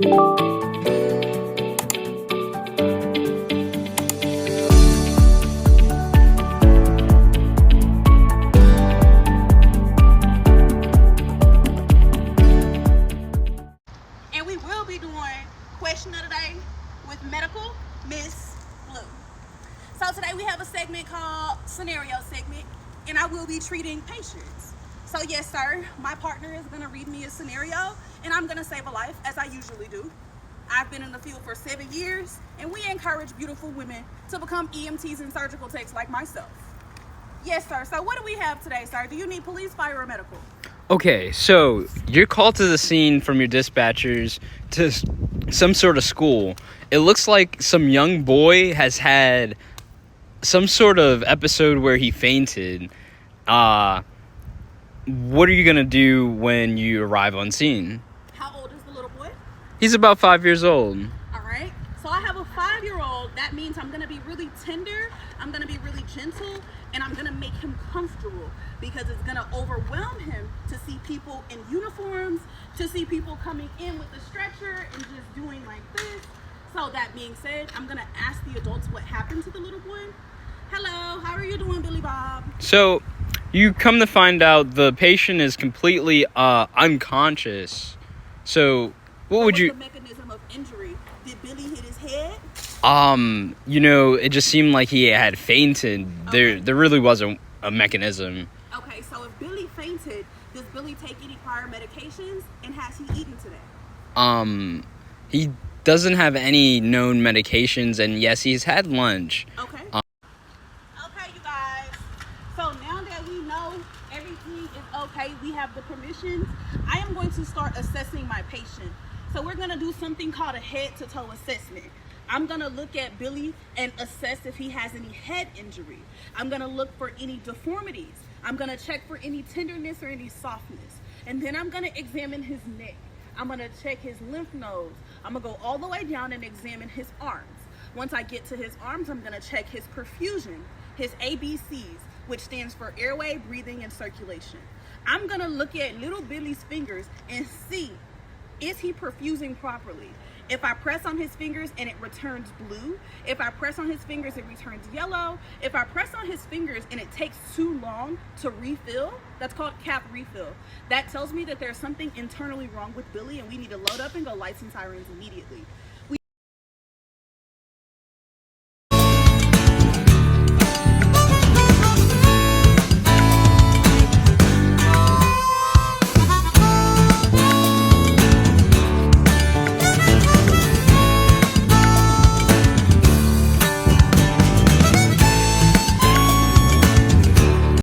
And we will be doing question of the day with medical Miss Blue. So today we have a segment called scenario segment, and I will be treating patients. So yes, sir, my partner is going to read me a scenario, and I'm going to save a life, as I usually do. I've been in the field for 7 years, and we encourage beautiful women to become EMTs and surgical techs like myself. Yes, sir. So what do we have today, sir? Do you need police, fire, or medical? Okay, so you're called to the scene from your dispatchers to some sort of school. It looks like some young boy has had some sort of episode where he fainted. What are you going to do when you arrive on scene? How old is the little boy? He's about 5 years old. All right. So I have a 5-year-old. That means I'm going to be really tender. I'm going to be really gentle. And I'm going to make him comfortable, because it's going to overwhelm him to see people in uniforms, to see people coming in with a stretcher and just doing like this. So that being said, I'm going to ask the adults what happened to the little boy. Hello, how are you doing, Billy Bob? So you come to find out the patient is completely unconscious. So what would you... What's the mechanism of injury? Did Billy hit his head? It just seemed like he had fainted. Okay. There really wasn't a mechanism. Okay, so if Billy fainted, does Billy take any prior medications, and has he eaten today? He doesn't have any known medications, and yes, he's had lunch. Okay. Okay, you guys. So now that we know everything is okay, we have the permissions, I am going to start assessing my patient. So we're going to do something called a head-to-toe assessment. I'm going to look at Billy and assess if he has any head injury. I'm going to look for any deformities. I'm going to check for any tenderness or any softness. And then I'm going to examine his neck. I'm going to check his lymph nodes. I'm going to go all the way down and examine his arms. Once I get to his arms, I'm going to check his perfusion, his ABCs, which stands for airway, breathing, and circulation. I'm going to look at little Billy's fingers and see, is he perfusing properly? If I press on his fingers and it returns blue, if I press on his fingers, it returns yellow. If I press on his fingers and it takes too long to refill, that's called cap refill. That tells me that there's something internally wrong with Billy, and we need to load up and go lights and sirens immediately.